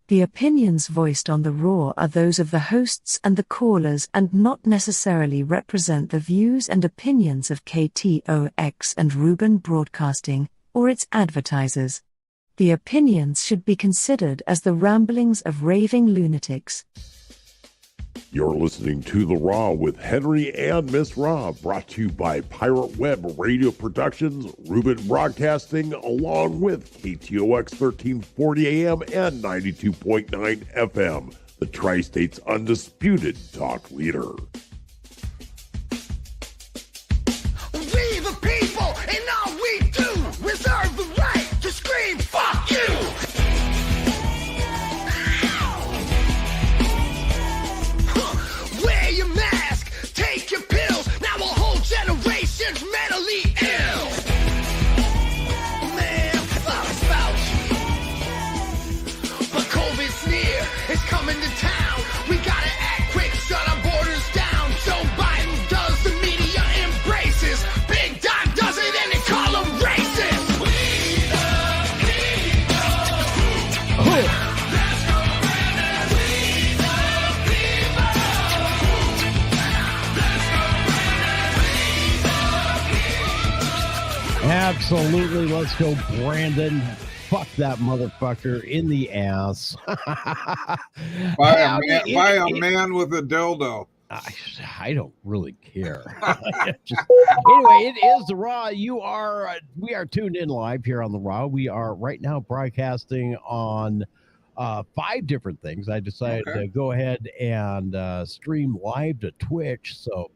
The opinions voiced on the Raw are those of the hosts and the callers and not necessarily represent the views and opinions of KTOX and Ruben Broadcasting, or its advertisers. The opinions should be considered as the ramblings of raving lunatics. You're listening to The Raw with Henry and Miss Raw, brought to you by Pirate Web Radio Productions, Ruben Broadcasting, along with KTOX 1340 AM and 92.9 FM, the Tri-State's undisputed talk leader. We the people, and all we do, reserve the right to scream, fuck you! Wear your mask, take your pills, now a whole generation's mentally ill. Man, fuck about you. But COVID's near, it's coming to town. We gotta act quick, shut our borders down. Joe Biden does, the media embraces. Big Doc does it and they call him racist. We the people. Oh. Absolutely. Let's go, Brandon. Fuck that motherfucker in the ass. By a man with a dildo. I don't really care. Anyway, it is the Raw. We are tuned in live here on the Raw. We are right now broadcasting on 5 different things. I decided to go ahead and stream live to Twitch. So,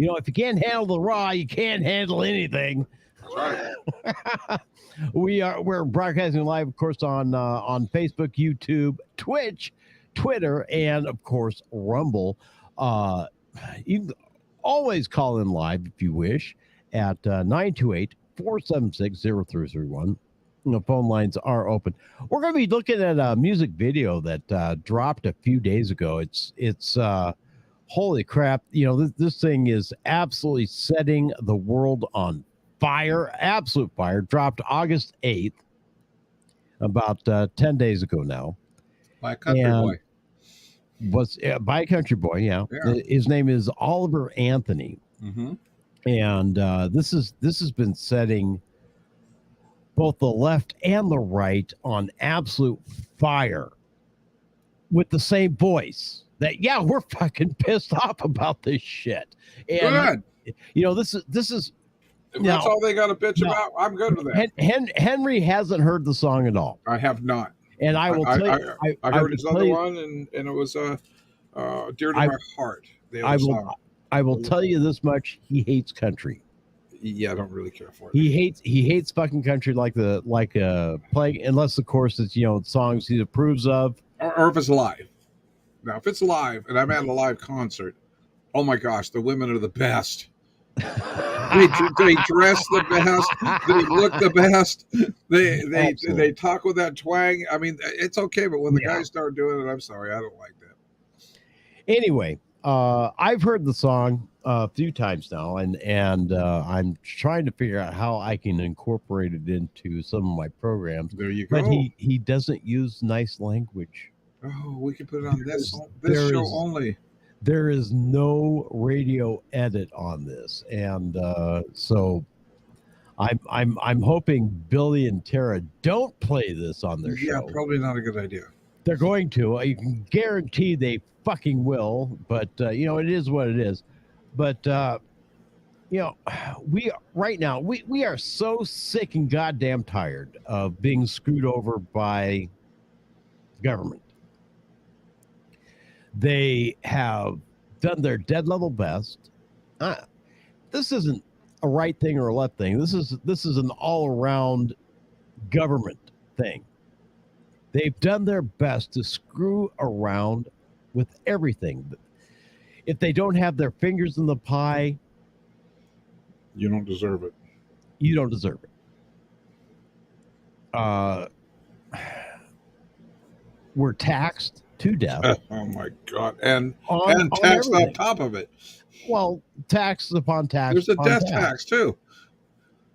if you can't handle the Raw, you can't handle anything. Right. We're broadcasting live, of course, on Facebook, YouTube, Twitch, Twitter, and of course Rumble. You can always call in live if you wish at 928-476-0331. The phone lines are open. We're going to be looking at a music video that dropped a few days ago. It's holy crap. This thing is absolutely setting the world on fire, absolute fire. Dropped August 8th, about 10 days ago now. By a country boy. By a country boy, yeah. His name is Oliver Anthony. Mm-hmm. And this has been setting both the left and the right on absolute fire with the same voice. That we're fucking pissed off about this shit. And good. This is if that's all they got to bitch about, I'm good with that. Henry hasn't heard the song at all. I have not. And I will tell you, I heard his other one, and it was dear to my heart. I will tell you this much: he hates country. Yeah, I don't really care for it. He hates fucking country like a plague, unless of course it's songs he approves of, or if it's live. Now, if it's live and I'm at a live concert, oh my gosh, the women are the best. They dress the best. They look the best. They talk with that twang. I mean, it's okay, but when the guys start doing it, I'm sorry, I don't like that. Anyway, I've heard the song a few times now, and I'm trying to figure out how I can incorporate it into some of my programs. There you go. But he doesn't use nice language. Oh, we can put it on this show only. There is no radio edit on this, and so I'm hoping Billy and Tara don't play this on their show. Yeah, probably not a good idea. They're going to. You can guarantee they fucking will. But it is what it is. But we right now we are so sick and goddamn tired of being screwed over by government. They have done their dead level best. This isn't a right thing or a left thing. This is an all around government thing. They've done their best to screw around with everything. If they don't have their fingers in the pie, you don't deserve it. You don't deserve it. We're taxed to death. Oh my God. And taxed on top of it. Well, tax upon tax. There's a death tax too.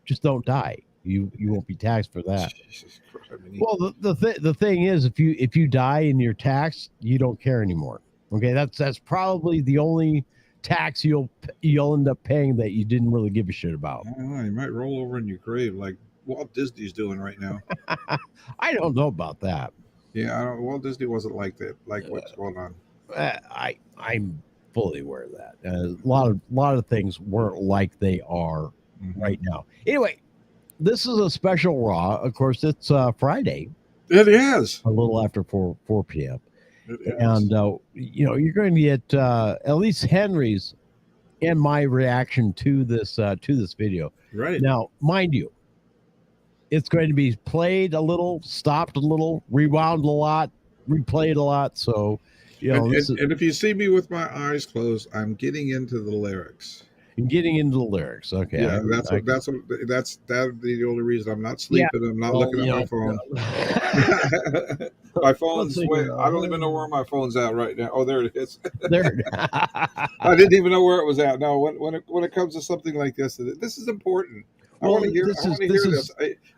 Just don't die. You won't be taxed for that. Jesus Christ, I mean, Well, the thing is, if you die and you're taxed, you don't care anymore. Okay, that's probably the only tax you'll end up paying that you didn't really give a shit about. I don't know. You might roll over in your grave like Walt Disney's doing right now. I don't know about that. Yeah, Walt Disney wasn't like that. Like what's going on? I'm fully aware of that. A lot of things weren't like they are right now. Anyway, this is a special Raw. Of course, it's Friday. It is. A little after 4 p.m. It is. And you're going to get at least Henry's and my reaction to this video. Right. Now, mind you, it's going to be played a little, stopped a little, rewound a lot, replayed a lot. So, and if you see me with my eyes closed, I'm getting into the lyrics. Getting into the lyrics. Okay. Yeah, that's the only reason I'm not sleeping. Yeah. I'm not looking at my phone. My phone's I don't even know where my phone's at right now. Oh, there it is. There. I didn't even know where it was at. No, when it comes to something like this is important. I want to hear this.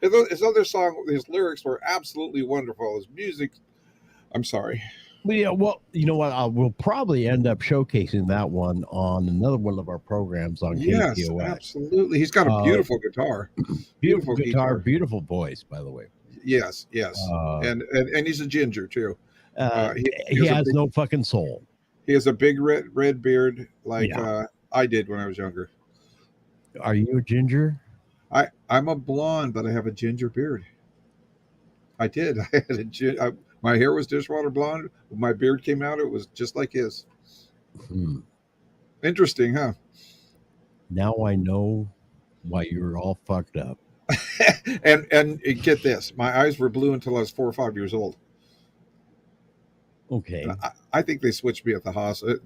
His other song, his lyrics were absolutely wonderful. His music, I'm sorry. Yeah, well, you know what? We'll probably end up showcasing that one on another one of our programs on KTOX. Yes, absolutely. He's got a beautiful guitar. Beautiful guitar, beautiful voice, by the way. Yes. And he's a ginger, too. He has no fucking soul. He has a big red beard like I did when I was younger. Are you a ginger? I'm a blonde, but I have a ginger beard. I did. I had my hair was dishwater blonde. When my beard came out, it was just like his. Interesting, huh? Now I know why you're all fucked up. and get this, my eyes were blue until I was 4 or 5 years old. Okay. I think they switched me at the hospital,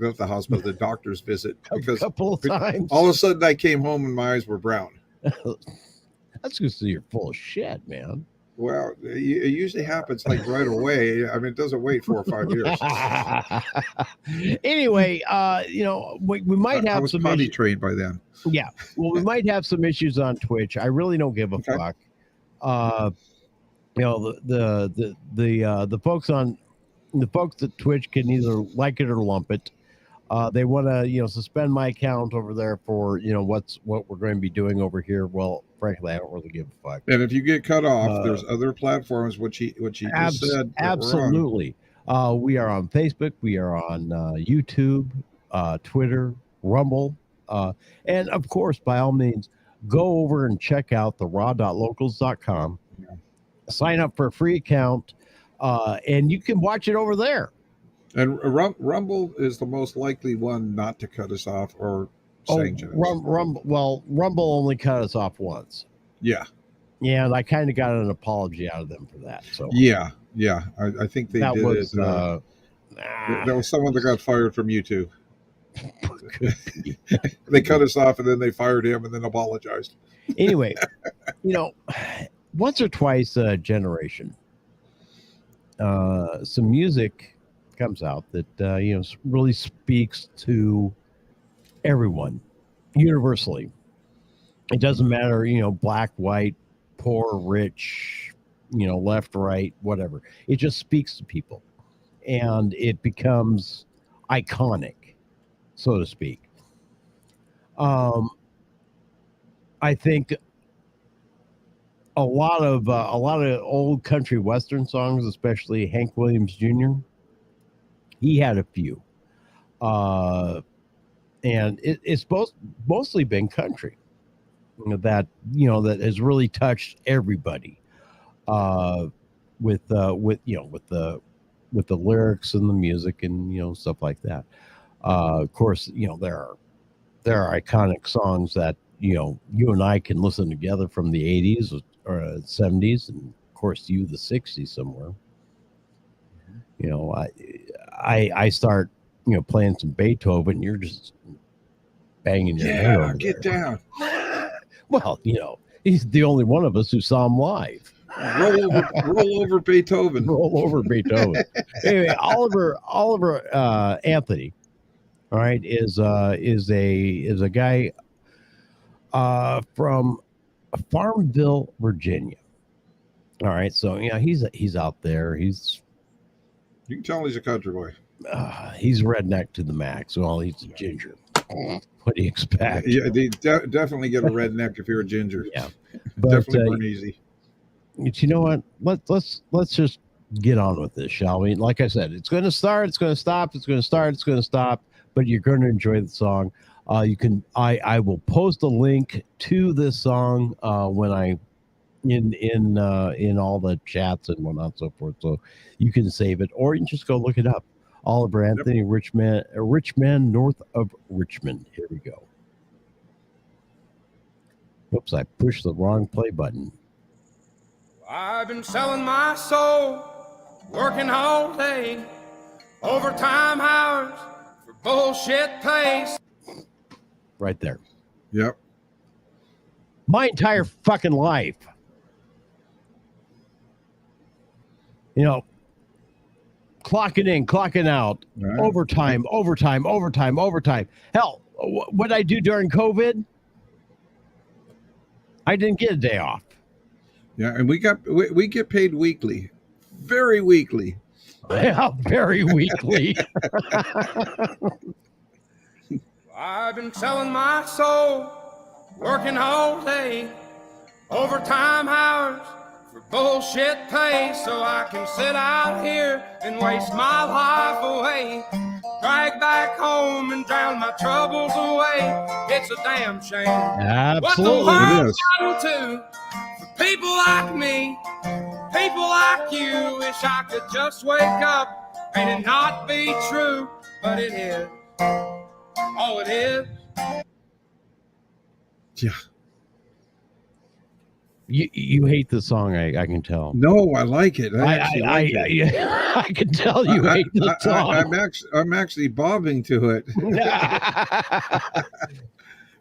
the doctor's visit, because a couple of times. All of a sudden I came home and my eyes were brown. That's because you're full of shit, man. Well, it usually happens like right away. I mean, it doesn't wait 4 or 5 years. Anyway, we might have some potty trained by then. Yeah. Well, we might have some issues on Twitch. I really don't give a fuck. The folks at Twitch can either like it or lump it. They want to, suspend my account over there for, what we're going to be doing over here. Well, frankly, I don't really give a fuck. And if you get cut off, there's other platforms, which he just said. Absolutely. We are on Facebook. We are on YouTube, Twitter, Rumble. And of course, by all means, go over and check out the raw.locals.com. Yeah. Sign up for a free account, and you can watch it over there. And Rumble is the most likely one not to cut us off or Rumble only cut us off once. Yeah. Yeah, and I kind of got an apology out of them for that. So yeah. I think they did it. There was someone that got fired from YouTube. They cut us off and then they fired him and then apologized. Anyway, once or twice a generation, some music comes out that really speaks to everyone universally. It doesn't matter, black, white, poor, rich, left, right, whatever. It just speaks to people, and it becomes iconic, so to speak. I think a lot of old country western songs, especially Hank Williams Jr., he had a few, and it's mostly been country that has really touched everybody, with the lyrics and the music and stuff like that. Of course, there are iconic songs that you and I can listen together from the 80s or 70s, and of course the 60s somewhere. I start, playing some Beethoven, you're just banging your head over get there. Down. Well, he's the only one of us who saw him live. Roll over Beethoven. Roll over Beethoven. Anyway, Oliver Anthony, all right, is a guy from Farmville, Virginia. All right, so he's out there. You can tell he's a country boy. He's redneck to the max. Well, he's a ginger. What do you expect? Yeah, they definitely get a redneck if you're a ginger. Yeah, but, definitely burn easy. But you know what? Let's just get on with this, shall we? Like I said, it's going to start, it's going to stop, it's going to start, it's going to stop. But you're going to enjoy the song. You can. I will post a link to this song when I in all the chats and whatnot and so forth. So you can save it, or you can just go look it up. Oliver Anthony, Richmond, North of Richmond. Here we go. Oops, I pushed the wrong play button. I've been selling my soul, working all day, overtime hours for bullshit pays. Right there. Yep. My entire fucking life. Clocking in, clocking out, right. overtime. Hell, what did I do during COVID? I didn't get a day off. Yeah, and we get paid weekly, very weekly. Yeah, very weekly. I've been selling my soul, working all day, overtime hours for bullshit pay, so I can sit out here and waste my life away, drag back home and drown my troubles away. It's a damn shame. Absolutely. What the world's gotten to for people like me, people like you. Wish I could just wake up and it not be true, but it is. Oh, it is. Yeah. You hate the song, I can tell. No, I like it. I can tell you hate the song. I'm actually bobbing to it.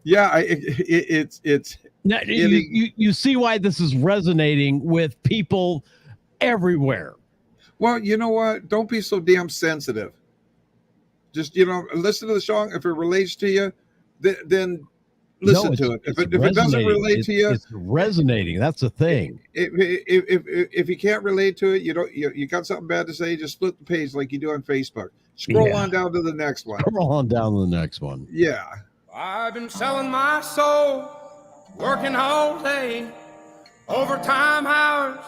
Yeah, it's. Now, you see why this is resonating with people everywhere. Well, you know what? Don't be so damn sensitive. Just listen to the song. If it relates to you, then listen to it. If it doesn't relate to you, it's resonating. That's the thing. If you can't relate to it, you got something bad to say, just flip the page like you do on Facebook. Scroll on down to the next one. Scroll on down to the next one. Yeah. I've been selling my soul, working all day, overtime hours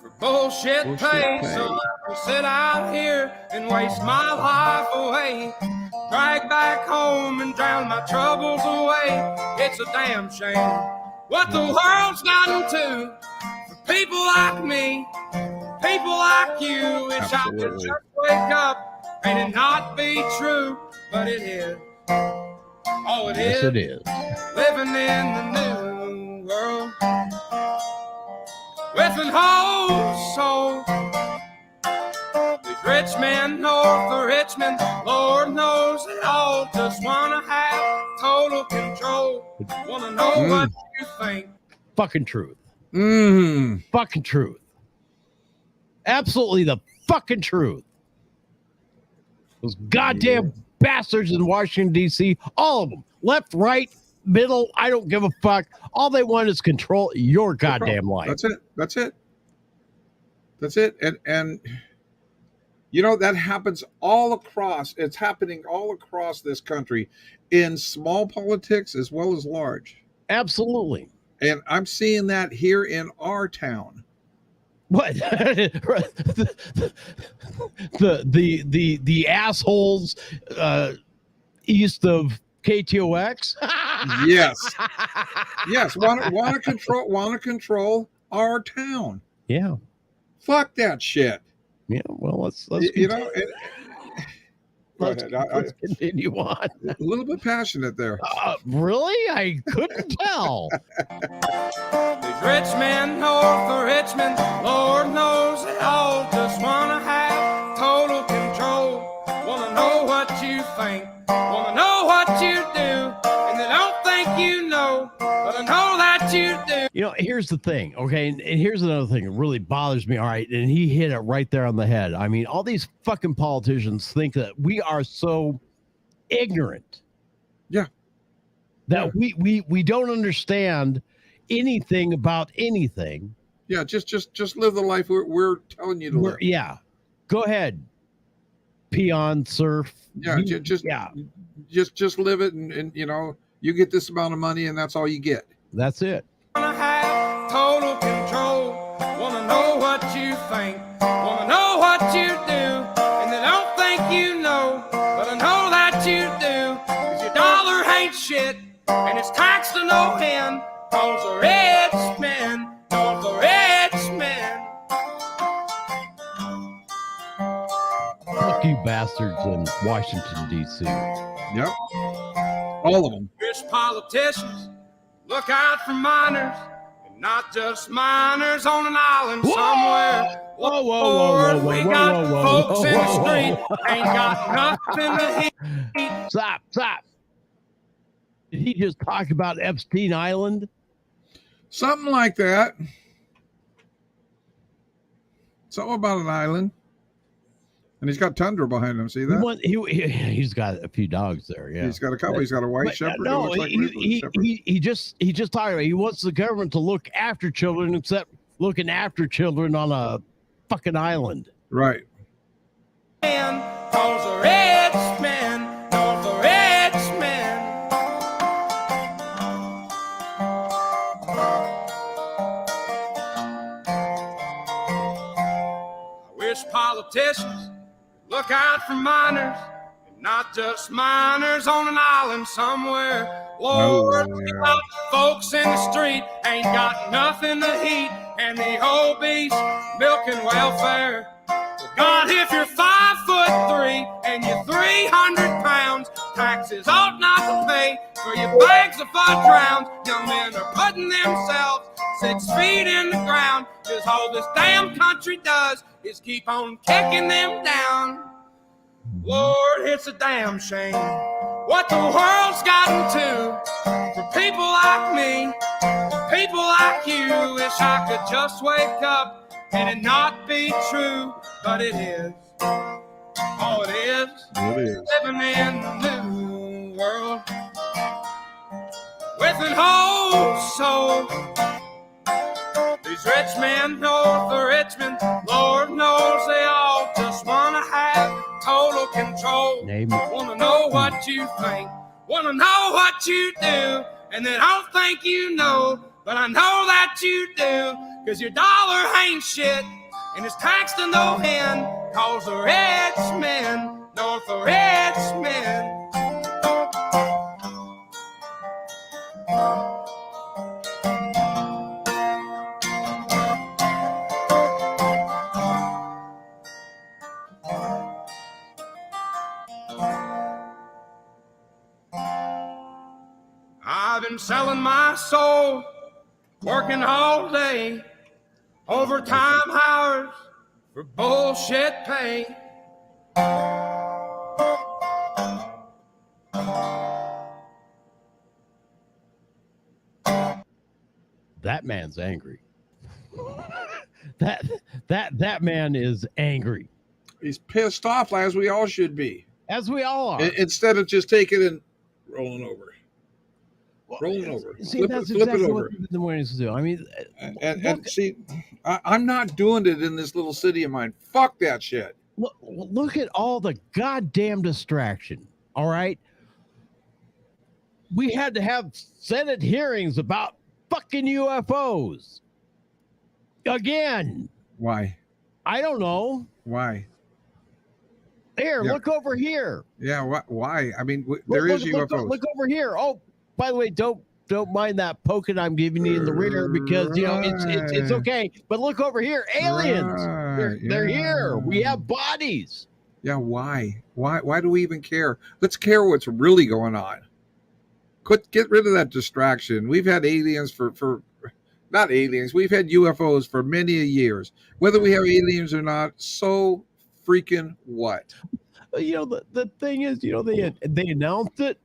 for bullshit pay, so I can sit out here and waste my life away, drag back home and drown my troubles away. It's a damn shame what the world's gotten to for people like me, people like you. Wish I could just wake up and it not be true, but it is. Oh, it is. Yes, it is. Living in the new world with an whole soul. These rich men north of Richmond, Lord knows they all just wanna have total control. Wanna know what you think. Fucking truth. Mm. Fucking truth. Absolutely the fucking truth. Those goddamn bastards in Washington, D.C., all of them, left, right, middle, I don't give a fuck. All they want is control your goddamn life. That's it. And that happens all across. It's happening all across this country in small politics as well as large. Absolutely. And I'm seeing that here in our town. What? the assholes east of KTOX? Yes. Want to control our town. Yeah. Fuck that shit. Yeah. Well, let's let's continue on. A little bit passionate there. Really? I couldn't tell. These rich men north of Richmond, Lord knows they all just wanna have total control. Wanna know what you think, wanna know what you do, and they don't think you know, but I know that you do. Here's the thing, okay? And here's another thing that really bothers me. All right, and he hit it right there on the head. I mean, all these fucking politicians think that we are so ignorant. Yeah. That we don't understand anything about anything. Yeah, just live the life we're telling you to live. Yeah, go ahead. Peon surf. Yeah, just live it, and you get this amount of money, and that's all you get. That's it. Wanna have total control. Wanna know what you think. Wanna know what you do. And they don't think you know, but I know that you do. 'Cause your dollar ain't shit, and it's taxed to no end. 'Cause the rich men, know the rich men. Fuck you bastards in Washington, D.C. Yep. All of them. Rich politicians, look out for minors. And not just minors on an island somewhere. Whoa, Lord, we got folks in the street, ain't got nothing to eat. Stop. Did he just talk about Epstein Island? Something like that. Something about an island. And he's got tundra behind him. See that? He's got a few dogs there. Yeah, He's got a couple. He's got a white shepherd. No, Looks like shepherd. he just talked about. He wants the government to look after children, except looking after children on a fucking island. Right. Man, 'cause the rich men, know the rich men. I wish politicians look out for minors, and not just minors on an island somewhere. Lord, we got folks in the street, ain't got nothing to eat, and the obese milking welfare. God, if you're 5'3" and you're 300 pounds, taxes ought not to pay for your bags of fudge rounds. Young men are putting themselves 6 feet in the ground, 'cause all this damn country does is keep on kicking them down. Lord, it's a damn shame what the world's gotten to for people like me, people like you. Wish I could just wake up and it not be true, but it is. Oh, it is. It is. Living in the new world with an whole soul. These rich men north of Richmond, Lord knows they all just wanna have total control. Name it. Wanna know what you think, wanna know what you do, and they don't think you know, but I know that you do. 'Cause your dollar ain't shit, and it's taxed to no end. 'Cause the rich men, north of rich men. I've been selling my soul, working all day, overtime hours for bullshit pay. That man's angry. that man is angry, He's pissed off, as we all should be. as we all are. Instead of just taking it and rolling over. Rolling over. See, Flip that's it over. exactly what we've been wanting to do. I mean, And see, I'm not doing it in this little city of mine. Fuck that shit. look at all the goddamn distraction. All right. We had to have Senate hearings about fucking UFOs. Again. Why? I don't know. Why? Here, Yeah. look over here. Yeah. Why? I mean, there is UFOs. Look over here. Oh, by the way, don't mind that poking I'm giving you in the rear, because you know it's okay. But look over here, aliens. They're here. We have bodies. Yeah. Why? Why do we even care? Let's care what's really going on. Get rid of that distraction. We've had aliens for not aliens. We've had UFOs for many years. Whether we have aliens or not, so freaking what? You know, the thing is, you know, they announced it.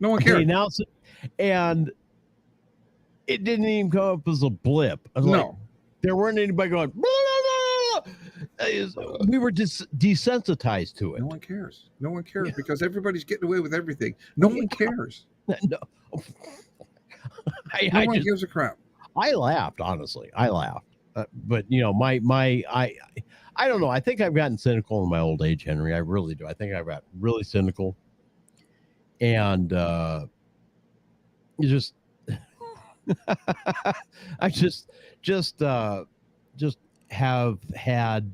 No one They cares. announced it, and it didn't even come up as a blip. I was like, No. there weren't anybody going. "Blah, blah, blah." We were desensitized to it. No one cares. No one cares because everybody's getting away with everything. No one cares. No. No one gives a crap. I laughed, honestly. I laughed. But you know, I don't know. I think I've gotten cynical in my old age, Henry. I really do. I think I've got really cynical, and you just, I just have had,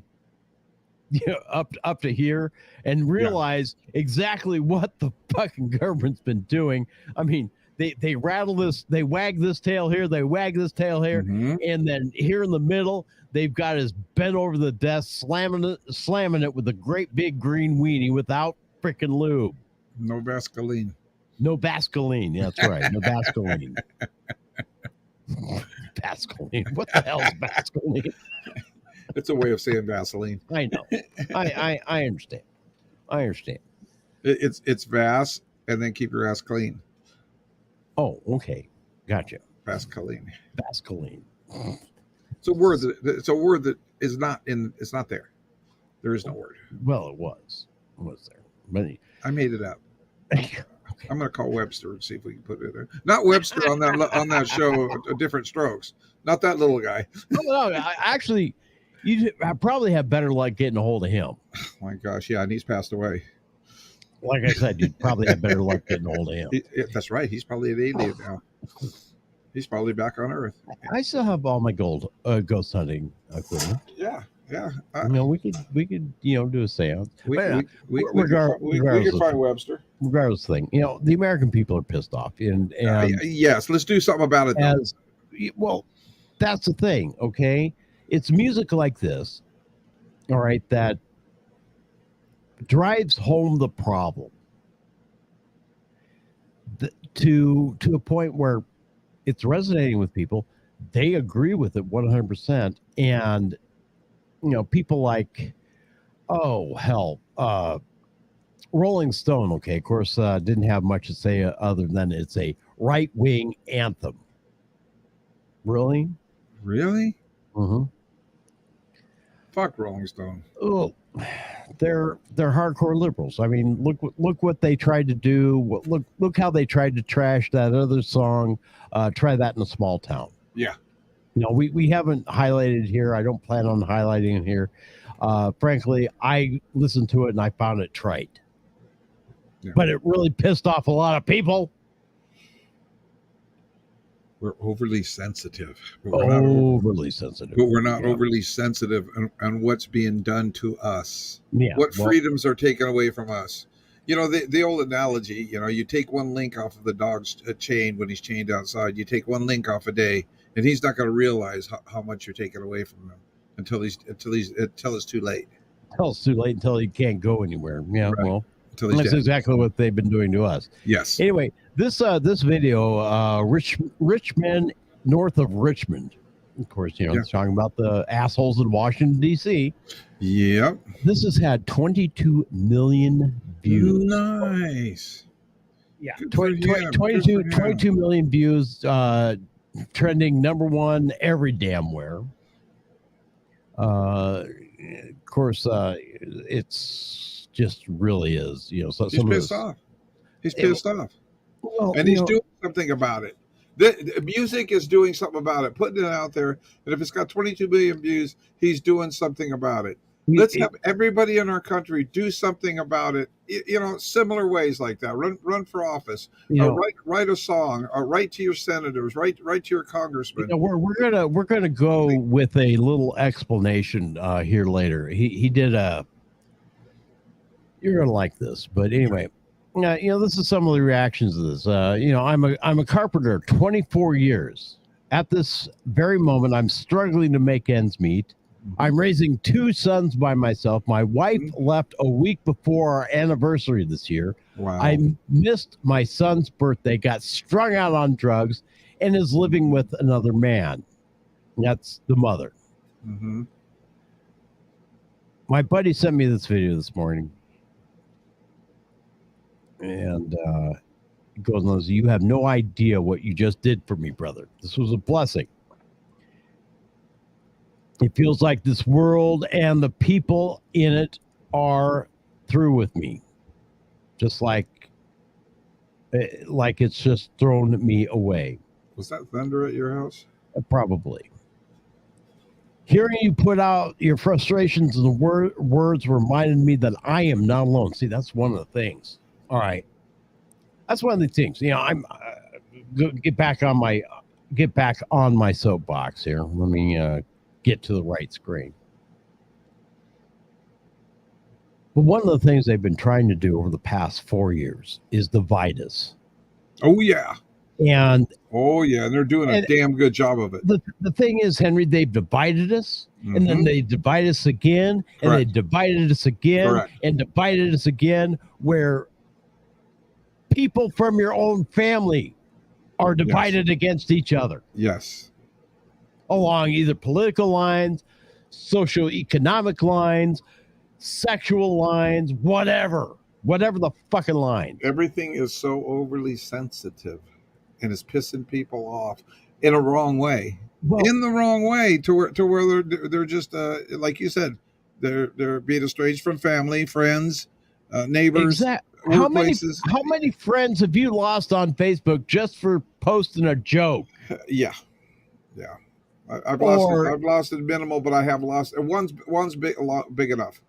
you know, up to here and realize exactly what the fucking government's been doing. I mean, they rattle this, they wag this tail here, they wag this tail here, and then here in the middle, they've got us bent over the desk, slamming it with a great big green weenie without freaking lube. No Vaseline. No Vaseline. Yeah, that's right. No Vaseline. Vaseline. What the hell is Vaseline? It's a way of saying Vaseline. I know. I understand. I understand. It's Vas, and then keep your ass clean. Oh, okay. Gotcha. Vaseline. Vaseline. It's a word that is not in. It's not there. There is no word. Well, it was there, but I made it up. I'm going to call Webster and see if we can put it there. Not Webster on that show. Different Strokes. Not that little guy. No, actually, I probably have better luck getting a hold of him. Oh my gosh, yeah, and he's passed away. Like I said, you'd probably have better luck getting a hold of him. That's right. He's probably an alien now. He's probably back on Earth. I still have all my ghost hunting equipment. Yeah. You know, we could do a seance. We could find Webster. Regardless of the thing, you know, the American people are pissed off, and yes, let's do something about it. Well, that's the thing. Okay, it's music like this, all right, that drives home the problem to a point where it's resonating with people. They agree with it 100%, and you know, people like, oh hell, Rolling Stone. Okay, of course, didn't have much to say other than it's a right-wing anthem. Really? Mm-hmm. Fuck Rolling Stone. Oh, they're hardcore liberals. I mean, look what they tried to do. Look how they tried to trash that other song. Try that in a small town. Yeah. You know, we haven't highlighted here. I don't plan on highlighting it here. Frankly, I listened to it and I found it trite. Yeah. But it really pissed off a lot of people. We're overly sensitive. Overly sensitive. But we're not overly sensitive on what's being done to us. Yeah. What freedoms are taken away from us. You know, the old analogy, you know, you take one link off of the dog's chain when he's chained outside. You take one link off a day, and he's not going to realize how much you're taking away from him until it's too late. Until it's too late, until he can't go anywhere. Yeah, right. Well, that's dead. exactly what they've been doing to us. Yes. Anyway, this video, rich men north of Richmond. Of course, you know, it's talking about the assholes in Washington, D.C. Yep. This has had 22 million views. Nice. Yeah. 22 million views, trending number one every damn where. Of course, it's just really is, you know. So he's pissed off. He's pissed off. Well, and he's doing something about it. The music is doing something about it, putting it out there. And if it's got 22 million views, he's doing something about it. Let's have everybody in our country do something about it. You know, similar ways like that. Run for office. Write a song. Or write to your senators. Write to your congressmen. You know, we're gonna go with a little explanation here later. He did a. You're gonna like this, but anyway. You know, this is some of the reactions to this. You know, I'm a carpenter, 24 years. At this very moment, I'm struggling to make ends meet. I'm raising 2 sons by myself. My wife left a week before our anniversary this year. Wow. I missed my son's birthday, got strung out on drugs, and is living with another man. That's the mother. Mm-hmm. My buddy sent me this video this morning. And he goes, you have no idea what you just did for me, brother. This was a blessing. It feels like this world and the people in it are through with me. Just like it's just thrown me away. Was that thunder at your house? Probably. Hearing you put out your frustrations and words reminded me that I am not alone. See, that's one of the things. All right, that's one of the things. I'm get back on my soapbox here. Let me get to the right screen. But one of the things they've been trying to do over the past 4 years is divide us. Oh yeah. And and they're doing a damn good job of it. The thing is, Henry, they've divided us, and then they divide us again, and they divided us again, and divided us again, where people from your own family are divided against each other. Yes. Along either political lines, socioeconomic lines, sexual lines, whatever the fucking line. Everything is so overly sensitive. And it's pissing people off in a wrong way. In the wrong way to where they're just like you said, they're being estranged from family, friends, neighbors, workplaces. How many friends have you lost on Facebook just for posting a joke? Yeah. I've lost it minimal, but I have lost. And one's big enough.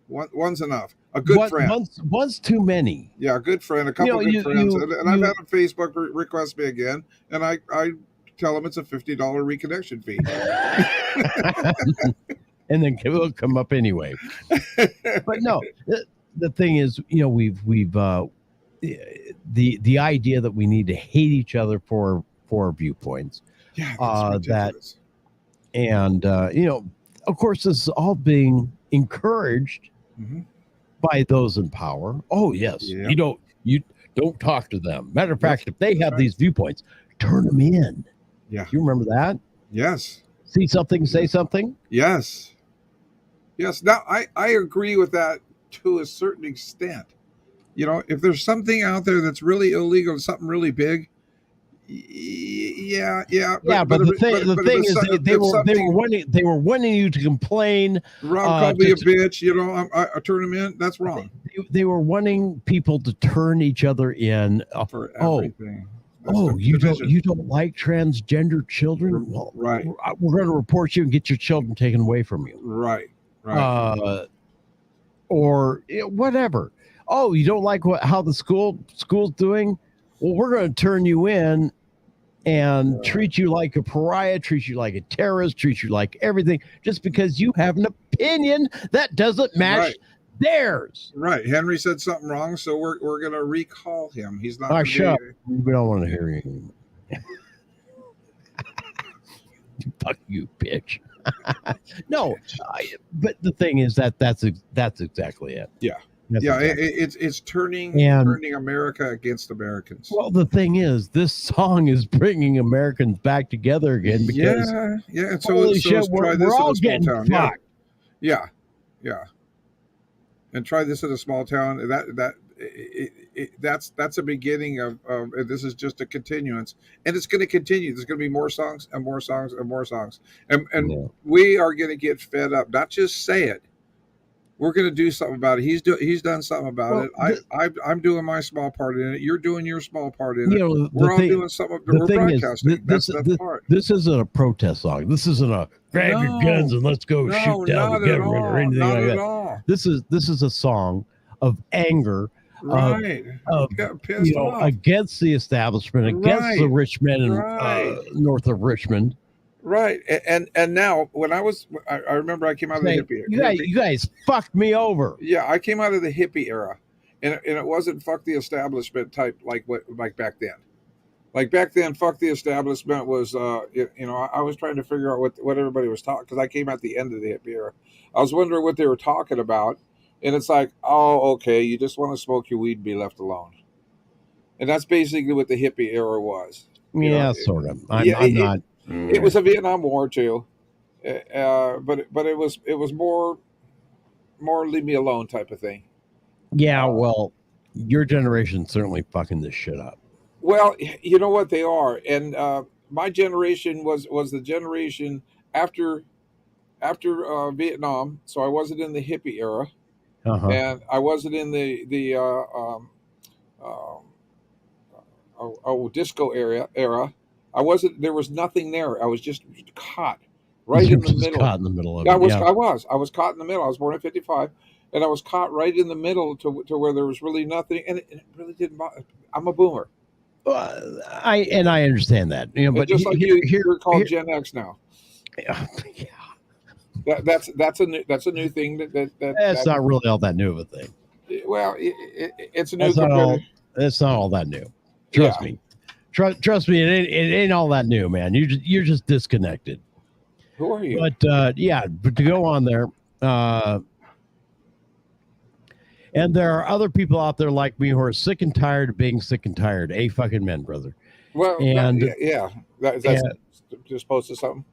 One's enough. A good friend. One's too many. Yeah, a good friend, a couple of good friends. And I've had a Facebook request me again, and I tell them it's a $50 reconnection fee. And then it will come up anyway. But no, the thing is, we've the idea that we need to hate each other for our viewpoints. Yeah, that's ridiculous. Of course, this is all being encouraged by those in power. Oh yes, you don't talk to them. Matter of fact, if they have these viewpoints, turn them in. Yeah, you remember that? Yes. See something, say something. Yes. Now I agree with that to a certain extent. If there's something out there that's really illegal, something really big. Yeah. But the thing is, they were wanting you to complain. Rob called me a bitch. I turn them in. That's wrong. They were wanting people to turn each other in for everything. You don't like transgender children? Well, right. We're going to report you and get your children taken away from you. Right. Or whatever. Oh, you don't like how the school's doing? Well, we're going to turn you in and treat you like a pariah, treat you like a terrorist, treat you like everything, just because you have an opinion that doesn't match theirs. Right. Henry said something wrong, so we're going to recall him. He's not. Shut up. We don't want to hear you. Fuck you, bitch. No, but the thing is that's exactly it. Yeah. It's turning America against Americans. Well, the thing is, this song is bringing Americans back together again because So shit, we're all getting fucked. Yeah. And try this in a small town. That's a beginning of this is just a continuance, and it's going to continue. There's going to be more songs and more songs and more songs, and we are going to get fed up. Not just say it. We're going to do something about it. He's done something about it. I'm doing my small part in it. You're doing your small part in it. We're all doing something. We're broadcasting. That's the part. This isn't a protest song. This isn't a grab your guns and let's go shoot down the government or anything like that. All. This is a song of anger. Right. Against the establishment, against the rich men north of Richmond. Right. And now when I remember I came out of the hippie era. You guys fucked me over. Yeah, I came out of the hippie era. And it wasn't fuck the establishment type like back then. Like back then, fuck the establishment was I was trying to figure out what everybody was talking, because I came at the end of the hippie era. I was wondering what they were talking about. And it's like, oh, okay, you just want to smoke your weed and be left alone. And that's basically what the hippie era was. Sort of. I'm not. It was a Vietnam War too, but it was more leave me alone type of thing. Yeah, well, your generation certainly fucking this shit up. Well, you know what they are, and my generation was the generation after Vietnam, so I wasn't in the hippie era, and I wasn't in the disco era. I wasn't. There was nothing there. I was just caught right You're in the just middle. caught in the middle of Yeah, it. Yeah. I was caught in the middle. I was born in '55, and I was caught right in the middle to where there was really nothing, and it really didn't bother. I'm a boomer. I understand that, you know, It's but just like you're called here Gen X now. yeah, That's a new thing that's not really all that new of a thing. well, it's new That's not compared all. to That's not all that new. Trust yeah. me. Trust me. It ain't all that new, man. You're just disconnected. Who are you? But yeah, but to go on there, and there are other people out there like me who are sick and tired of being sick and tired. Fucking men, brother. Well, And yeah, that's and- just posted something.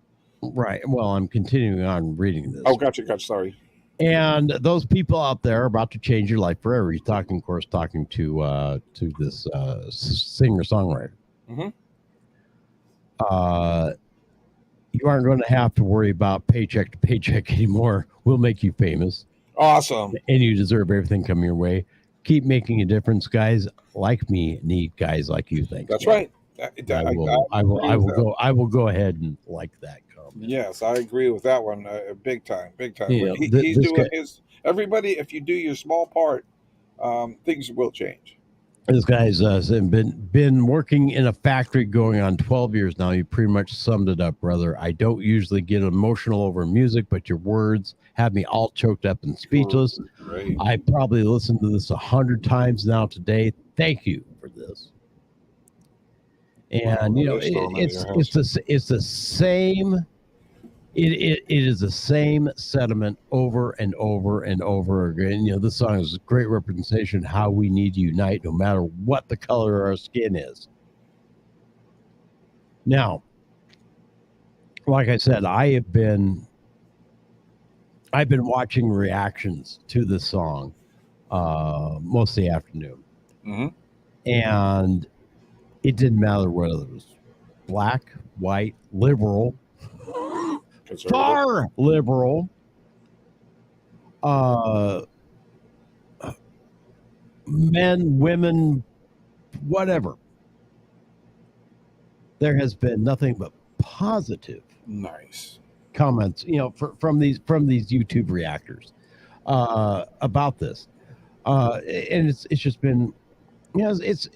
right. Well, I'm continuing on reading this. Oh, gotcha. Sorry. And those people out there are about to change your life forever. He's talking, of course, to this singer songwriter. Mhm. You aren't going to have to worry about paycheck to paycheck anymore. We'll make you famous, Awesome. and you deserve everything coming your way. Keep making a difference, guys like me need guys like you. Thanks. That's man. right. I will go ahead and like that comment. Yes, I agree with that one. Big time. Yeah, He's this doing guy- his. Everybody, if you do your small part, things will change. This guy's been working in a factory going on 12 years now. You pretty much summed it up, brother. I don't usually get emotional over music, but your words have me all choked up and speechless. Great. I probably listened to this 100 times now today. Thank you for this. And you know, it's the same. It is the same sentiment over and over and over again. You know, this song is a great representation of how we need to unite, no matter what the color of our skin is. Now, like I said, I've been watching reactions to this song most of the afternoon, Mhm. and it didn't matter whether it was black, white, liberal, far liberal, men, women, whatever. There has been nothing but positive Nice. comments, you know, from these YouTube reactors about this, and it's just been, you know, it's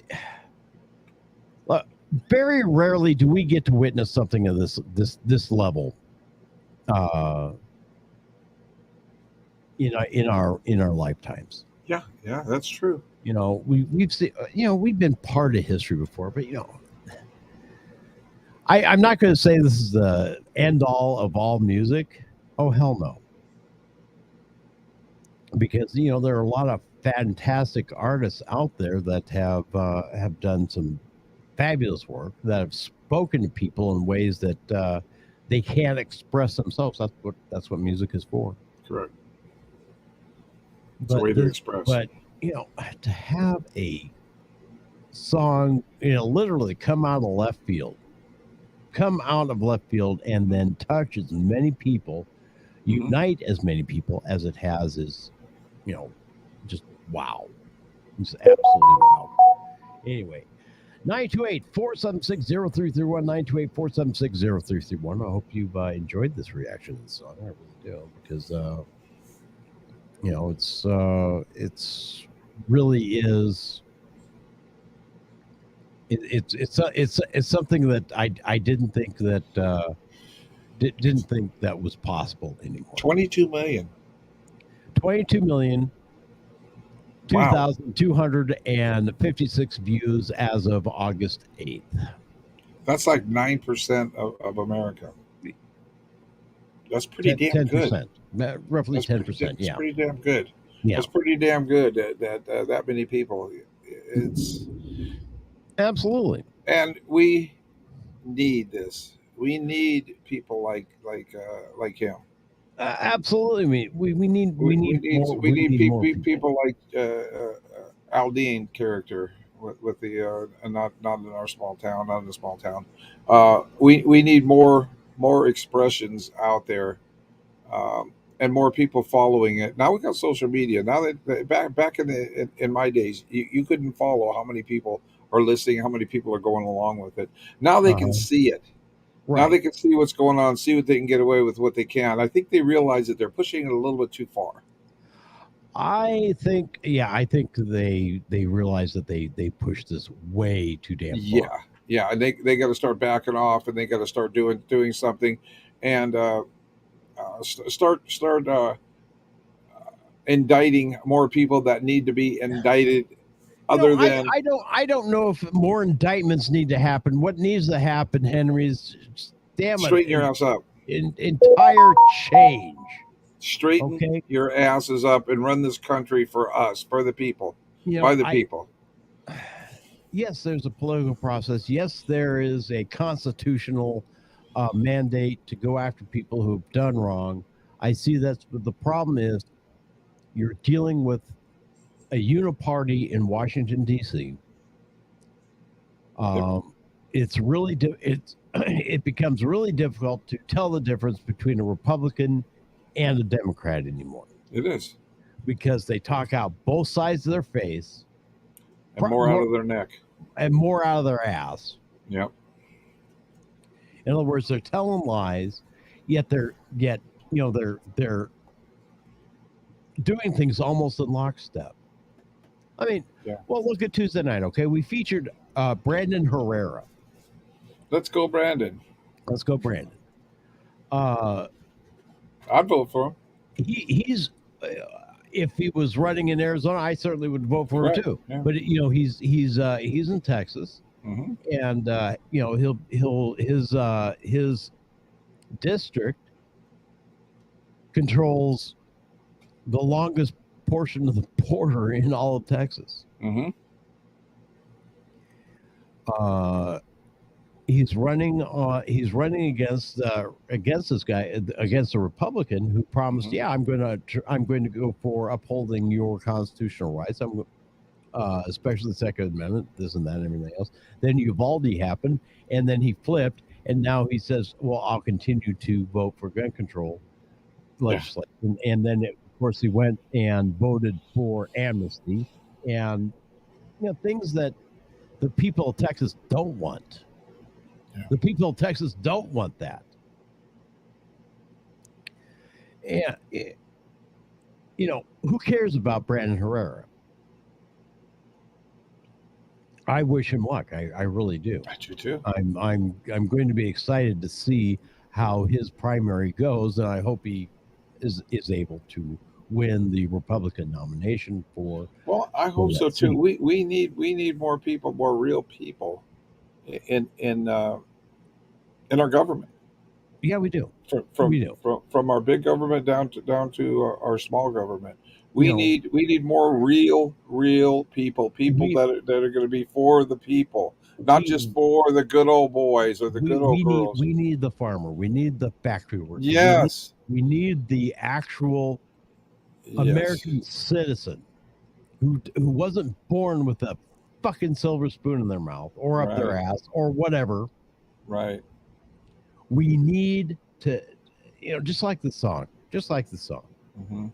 very rarely do we get to witness something of this level. In our lifetimes. Yeah, that's true. You know, we've seen, you know, we've been part of history before, but you know, I'm not going to say this is the end all of all music. Oh hell no, because you know there are a lot of fantastic artists out there that have done some fabulous work, that have spoken to people in ways that they can't express themselves. That's what music is for. Correct. It's a way to express. But you know, to have a song, you know, literally come out of left field, and then touch as many people, unite as many people as it has, is, you know, just wow. It's absolutely wow. Anyway, 928-476-0331, 928-476-0331. I hope you've enjoyed this reaction to the song. I really do, because you know, it's really is. It's something that I didn't think that didn't think that was possible anymore. 22 million. 22 million. Wow. 2,256 views as of August 8th. That's like 9% of America. That's pretty damn 10%, good. roughly 10%. That's Yeah, pretty damn good. yeah, That's pretty damn good that many people. It's absolutely. and we need this. We need people like him. Absolutely. We need We need more people like Aldine character with the not in our small town, not in a small town. We need more expressions out there, and more people following it. Now we got social media. Now that back in my days, you couldn't follow how many people are listening, how many people are going along with it. Now they can see it. Now Right. they can see what's going on, see what they can get away with, what they can. I think they realize that they're pushing it a little bit too far. I think they realize that they pushed this way too damn far. Yeah, and they got to start backing off, and they got to start doing something, and start indicting more people that need to be indicted. Other than I don't know if more indictments need to happen. What needs to happen, Henry, is straighten your ass up, entire change. Straighten your asses up and run this country for us, for the people, by the people. Yes, there's a political process. Yes, there is a constitutional mandate to go after people who've done wrong. I see that's the problem is you're dealing with a uniparty in Washington, D.C. It's really it becomes really difficult to tell the difference between a Republican and a Democrat anymore. It is. Because they talk out both sides of their face. And more out of their neck. And more out of their ass. Yep. In other words, they're telling lies, yet they're doing things almost in lockstep. I mean, well, look at Tuesday night, okay? We featured Brandon Herrera. Let's go, Brandon. Let's go, Brandon. I'd vote for him. He's if he was running in Arizona, I certainly would vote for him too. Yeah. But he's in Texas, and his district controls the longest portion of the border in all of Texas. He's running against this guy, against a Republican who promised, I'm going to go for upholding your constitutional rights. I'm especially the Second Amendment, this and that, and everything else. Then Uvalde happened, and then he flipped, and now he says, well, I'll continue to vote for gun control legislation. And then, of course, he went and voted for amnesty and things that the people of Texas don't want. Yeah. The people of Texas don't want that. And, who cares about Brandon Herrera? I wish him luck. I really do. I do too. I'm going to be excited to see how his primary goes, and I hope he is able to win the Republican nomination for. Well, I hope so too. We need more people, more real people in our government. Yeah, we do. From our big government down to our small government. We need more real people that are going to be for the people, not just for the good old boys or the good old girls. We need the farmer. We need the factory worker. Yes. We need the actual American citizen who wasn't born with a fucking silver spoon in their mouth or up their ass or whatever. Right. We need to, just like the song. Mm-hmm.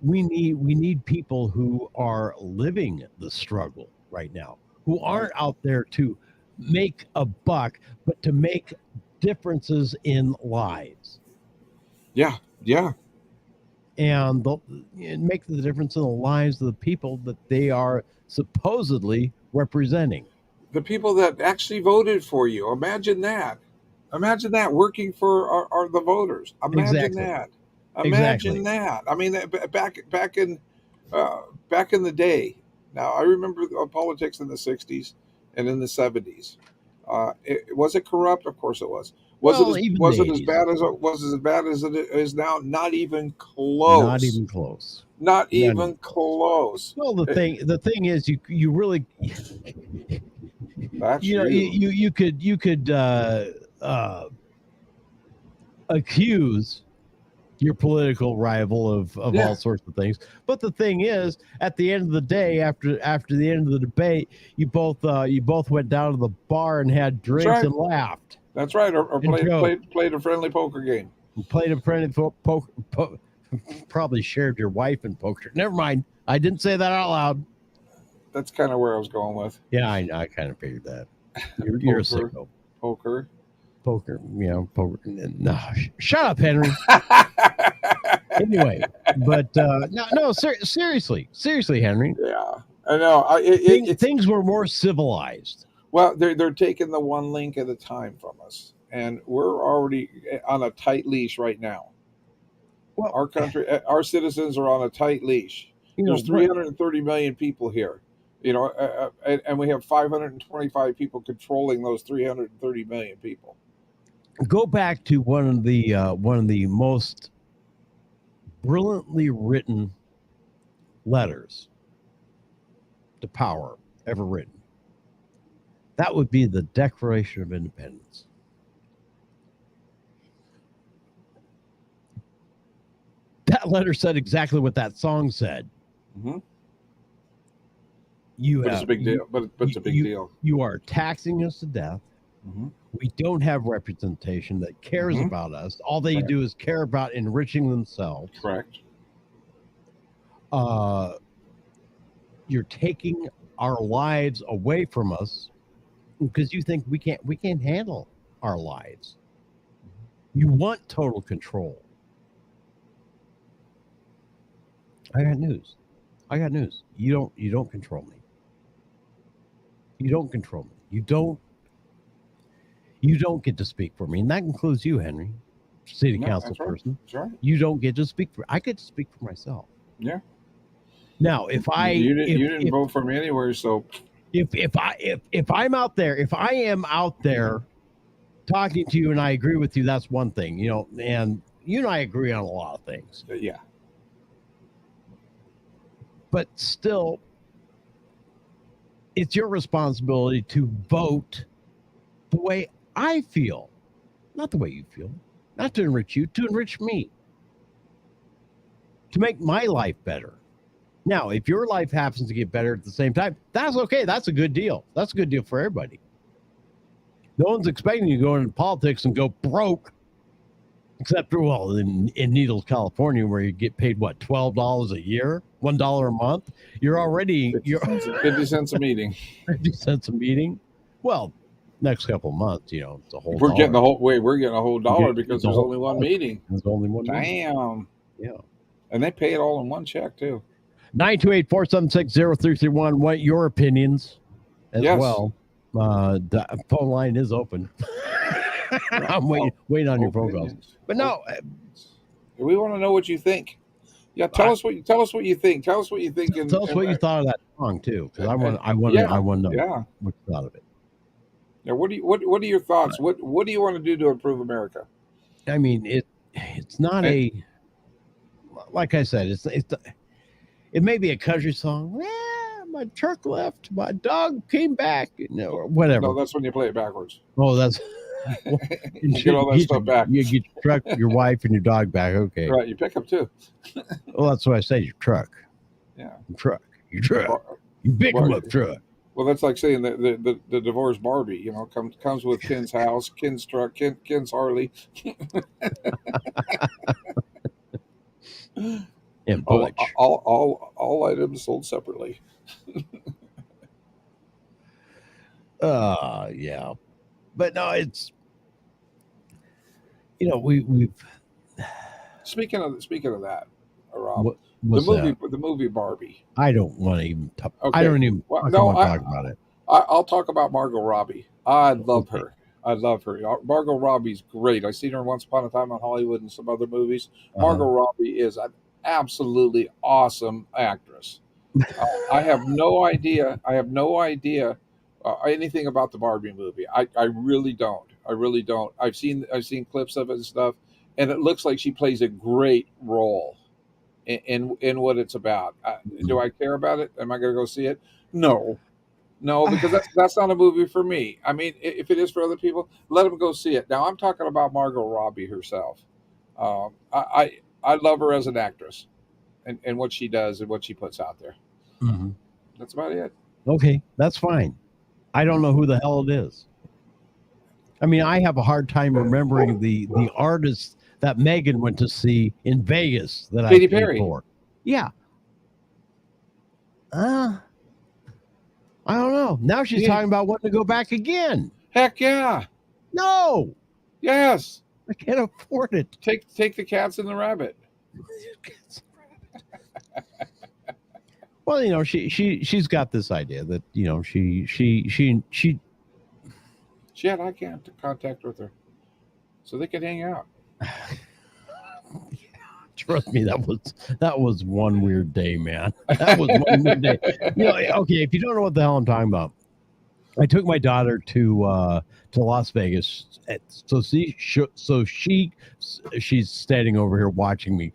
We need people who are living the struggle right now, who aren't out there to make a buck, but to make differences in lives. Yeah. And make the difference in the lives of the people that they are supposedly representing. The people that actually voted for you. Imagine that. Imagine that working for the voters. Imagine that. Imagine that. I mean, back in the day. Now, I remember politics in the 60s and in the 70s. Was it corrupt? Of course it was. Was it as bad as it is now? Not even close. Not even close. Not even close. Well, the thing is, you really, that's you could accuse your political rival of all sorts of things, but the thing is, at the end of the day, after the end of the debate, you both went down to the bar and had drinks and laughed. That's right, or played a friendly poker game. Played a friendly poker. Probably shared your wife in poker. Never mind, I didn't say that out loud. That's kind of where I was going with. Yeah, I kind of figured that. You're a Poker. sicko. Poker. Poker. Poker. No, shut up, Henry. Anyway, but seriously, Henry. Yeah, I know. Things were more civilized. Well, they're taking the one link at a time from us, and we're already on a tight leash right now. Well, Our country, our citizens are on a tight leash. There's 330 million people here, and we have 525 people controlling those 330 million people. Go back to one of the most brilliantly written letters to power ever written. That would be the Declaration of Independence. That letter said exactly what that song said. Mm-hmm. But it's a big deal. But it's a big deal. You are taxing us to death. Mm-hmm. We don't have representation that cares Mm-hmm. about us. All they do is care about enriching themselves. Correct. You're taking our lives away from us because you think we can't handle our lives. You want total control. I got news. You don't control me. You don't control me. You don't get to speak for me. And that includes you, Henry, city council person. That's right. You don't get to speak for, I get to speak for myself. Yeah. Now, if you didn't vote for me anywhere, so if I'm out there, if I am out there talking to you and I agree with you, that's one thing, and you and I agree on a lot of things. Yeah. But still, it's your responsibility to vote the way I feel, not the way you feel, not to enrich you, to enrich me, to make my life better. Now, if your life happens to get better at the same time, that's okay. That's a good deal. That's a good deal for everybody. No one's expecting you to go into politics and go broke, except, well, in Needles, California, where you get paid, what, $12 a year, $1 a month? You're already... 50 cents a meeting. 50 cents a meeting? Well, next couple of months, it's a whole We're dollar. getting we're getting a whole dollar because there's only one meeting. There's only one Damn. meeting. Yeah. And they pay it all in one check, too. 928-476-0331. What your opinions as well. The phone line is open. I'm waiting on your phone calls. But no, we want to know what you think. Yeah, tell us what you think. Tell us what you think. Tell us what you thought of that song too, because I want to know what you thought of it. Now, what are your thoughts? What do you want to do to improve America? I mean, it's not like I said, it may be a country song. My truck left, my dog came back, or whatever. No, that's when you play it backwards. Oh, that's you get all that stuff back. You get your truck, your wife, and your dog back. Okay, right. You pick up too. Well, that's what I say. Your truck. Yeah. Your truck. You pick them up, truck. Well, that's like saying the divorced Barbie. Comes with Ken's house, Ken's truck, Ken's Harley. And all items sold separately. Yeah, but no, it's we've speaking of that, Rob, the movie Barbie. I don't want to even talk. Okay. I don't even talk about it. I'll talk about Margot Robbie. I love her. Margot Robbie's great. I've seen her once upon a time on Hollywood and some other movies. Margot Robbie is an absolutely awesome actress. I have no idea anything about the Barbie movie. I really don't. I've seen clips of it and stuff, and it looks like she plays a great role in what it's about. Do I care about it? Am I going to go see it? No, because that's not a movie for me. I mean, if it is for other people, let them go see it. Now I'm talking about Margot Robbie herself. I love her as an actress, and what she does and what she puts out there. Mm-hmm. That's about it. Okay, that's fine. I don't know who the hell it is. I mean, I have a hard time remembering the artist that Megan went to see in Vegas that Katy I paid Perry. For. Yeah. I don't know. Now she's talking about wanting to go back again. Heck yeah. No, Yes. I can't afford it. Take the cats and the rabbit. Well, you know, she's got this idea that, you know, she She had eye contact with her, so they could hang out. trust me, that was one weird day, man. That was one weird day. You know, okay, if you don't know what the hell I'm talking about, I took my daughter to Las Vegas. She's standing over here watching me.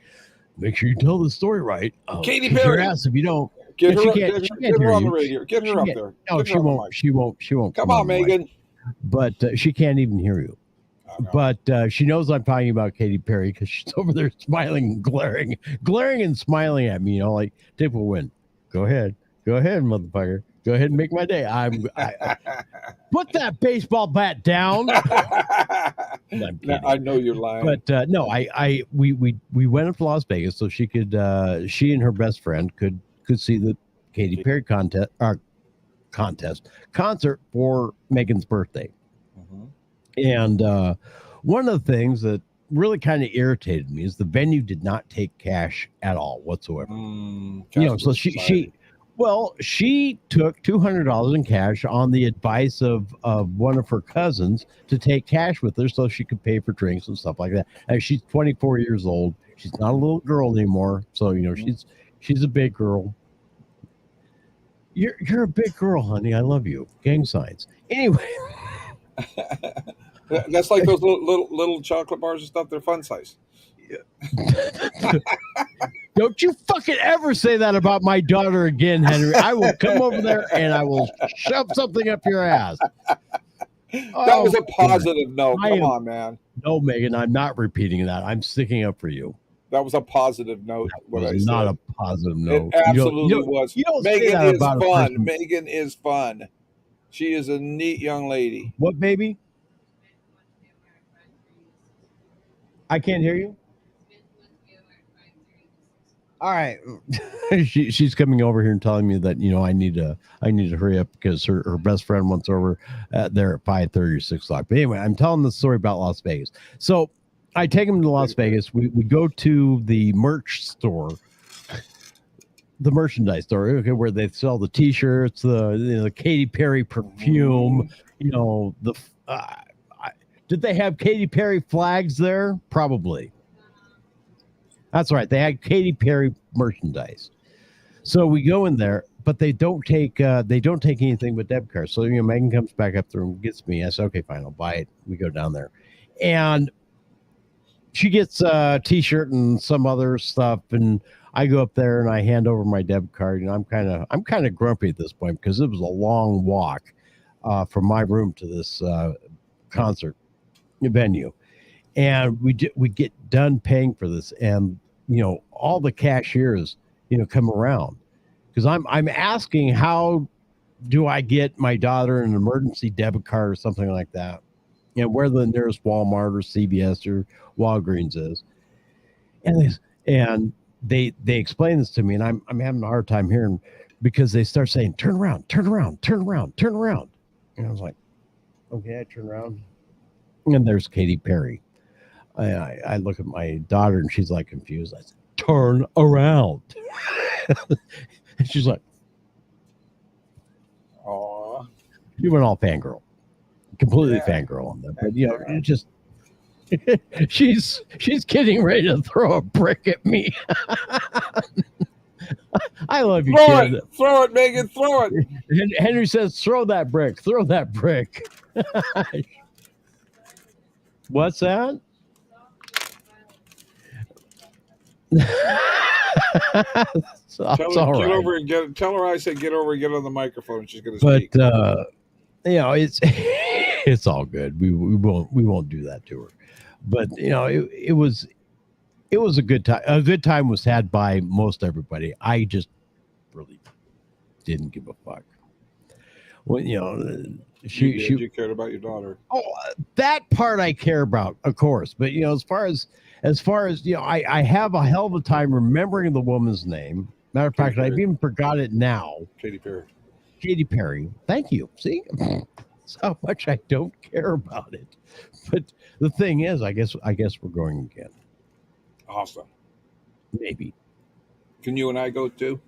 Make sure you tell the story right. Katy Kick Perry. your ass if you don't. Get Yeah, her, she get can't- her, she can't get her hear on the you. radio. Get She her up can't- there. No, Get she her on the won't. mic. She won't. Come on, the mic. Megan. But she can't even hear you. Oh, no. But she knows I'm talking about Katy Perry because she's over there smiling and glaring and smiling at me. You know, like typical win. Go ahead, motherfucker. Go ahead and make my day. I put that baseball bat down. I'm Now, kidding. I know you're lying. But no, we went up to Las Vegas so she could she and her best friend could see the Katy Perry concert for Megan's birthday. Mhm. And one of the things that really kind of irritated me is the venue did not take cash at all whatsoever. You know, so she took $200 in cash on the advice of one of her cousins to take cash with her so she could pay for drinks and stuff like that. And she's 24 years old. She's not a little girl anymore. So, you know, she's a big girl. You're a big girl, honey. I love you. Gang signs. Anyway. That's like those little chocolate bars and stuff. They're fun size. Don't you fucking ever say that about my daughter again, Henry. I will come over there and I will shove something up your ass. That was a positive note. I Come am- on, man. No, Megan, I'm not repeating that. I'm sticking up for you. That was a positive note. What I It's not said. a positive note. It absolutely was. You don't say Megan that is about a fun. person. Megan is fun. She is a neat young lady. What, baby? I can't hear you. All right. She's coming over here and telling me that, you know, I need to hurry up because her best friend wants over there at 5:30 or 6 o'clock. But anyway, I'm telling the story about Las Vegas. So I take him to Las Vegas. We go to the merch store, the merchandise store, okay, where they sell the T-shirts, the Katy Perry perfume. You know, did they have Katy Perry flags there? Probably. That's right. They had Katy Perry merchandise. So we go in there, but they don't take anything but debit cards. So, you know, Megan comes back up there and gets me. I said, okay, fine, I'll buy it. We go down there, and she gets a T-shirt and some other stuff, and I go up there and I hand over my debit card, and I'm kind of grumpy at this point because it was a long walk from my room to this concert venue. And we get done paying for this, and you know, all the cashiers, you know, come around because I'm asking, how do I get my daughter an emergency debit card or something like that, and where the nearest Walmart or CVS or Walgreens is, and they explain this to me, and I'm having a hard time hearing because they start saying, turn around, and I was like, okay, I turn around, and there's Katy Perry. I look at my daughter and she's like confused. I said, turn around. And she's like, Aw. you went all fangirl, completely fangirl on that. But you know, it just she's getting ready to throw a brick at me. I love you, kid. Throw it, Megan, throw it. And Henry says, throw that brick. What's that? So, Tell it's her, all get right. over and tell her I said get over and get on the microphone. She's gonna But speak. you know, it's all good. We won't do that to her. But you know, it was a good time. A good time was had by most everybody. I just really didn't give a fuck. Well, you know, you cared about your daughter. Oh, that part I care about, of course. But you know, as far as you know, I have a hell of a time remembering the woman's name. Matter of fact, I've even forgot it now. Katy Perry. Katy Perry. Thank you. See, that's how much I don't care about it. But the thing is, I guess we're going again. Awesome. Maybe. Can you and I go too?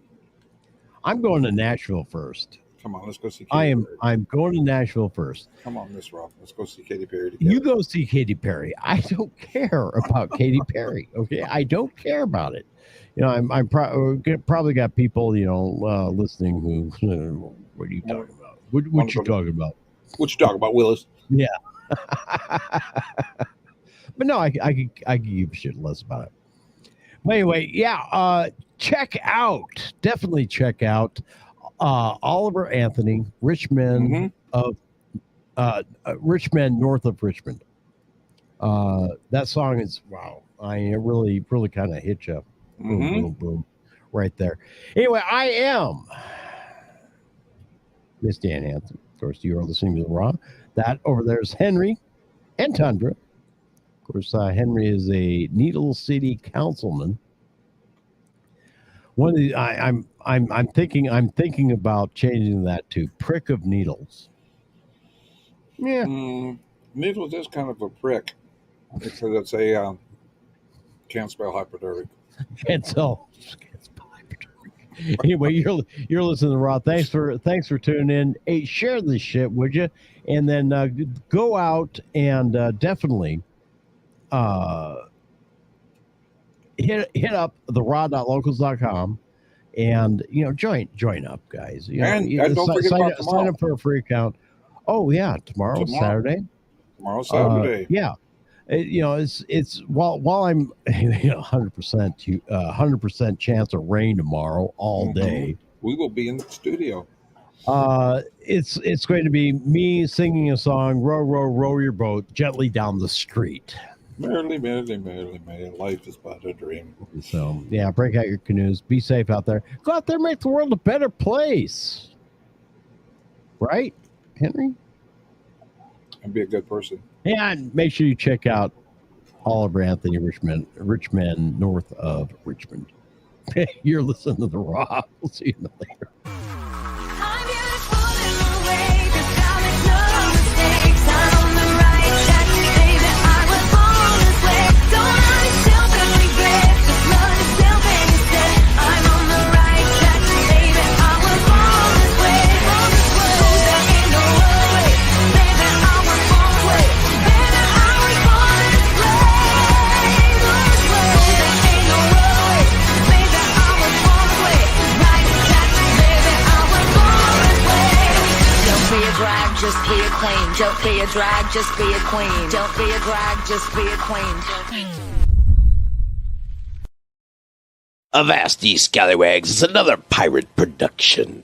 I'm going to Nashville first. Come on, let's go see Katy Perry. I'm going to Nashville first. Come on, Miss Rob. Let's go see Katy Perry together. You go see Katy Perry. I don't care about Katy Perry. Okay, I don't care about it. You know, I'm probably got people, you know, listening who. What are you talking about? What you talking about? What you talking about, Willis? Yeah. But no, I could give a shit less about it. But anyway, yeah. Definitely check out Oliver Anthony, Richmond of Richmond, North of Richmond. That song is wow. It really kind of hit you. Boom, boom, boom, right there. Anyway, I am Miss Dan Hanson. Of course, you are listening to the Raw. That over there is Henry and Tundra. Of course, Henry is a Needle City councilman. One of the I'm thinking about changing that to Prick of Needles. Yeah, Needles is kind of a prick because it's a can't spell hypodermic. Can't spell hypodermic. Anyway, you're listening to Raw. Thanks for tuning in. Hey, share this shit, would you? And then go out and definitely hit up the raw.locals.com and you know join up, guys. You know, and don't forget about tomorrow. Sign up for a free account. Oh yeah, tomorrow's Saturday. Tomorrow's Saturday. Yeah. You know, it's while I'm 100% chance of rain tomorrow all day. We will be in the studio. It's going to be me singing a song, row, row, row your boat gently down the street. Merrily, merrily, merrily, merrily, life is but a dream. So yeah, break out your canoes, be safe out there. Go out there, make the world a better place. Right, Henry? And be a good person. And make sure you check out Oliver Anthony Richmond, North of Richmond. You're listening to The Raw. We'll see you later. I'm beautiful in my way, 'cause God makes no mistakes. I'm on the right track, baby. I was born this way. Don't hurt yourself and regret. Just love yourself instead. I'm on the right track, baby. I was born this way. There ain't no other way, baby. I was born this way. Baby, I was born this way. There ain't no other way, baby. I was born this way. Right track, baby. I was born this way. Don't be a drag, just be a queen. Don't be a drag, just be a queen. Don't be a drag, just be a queen. Avast Ye Scallywags is another pirate production.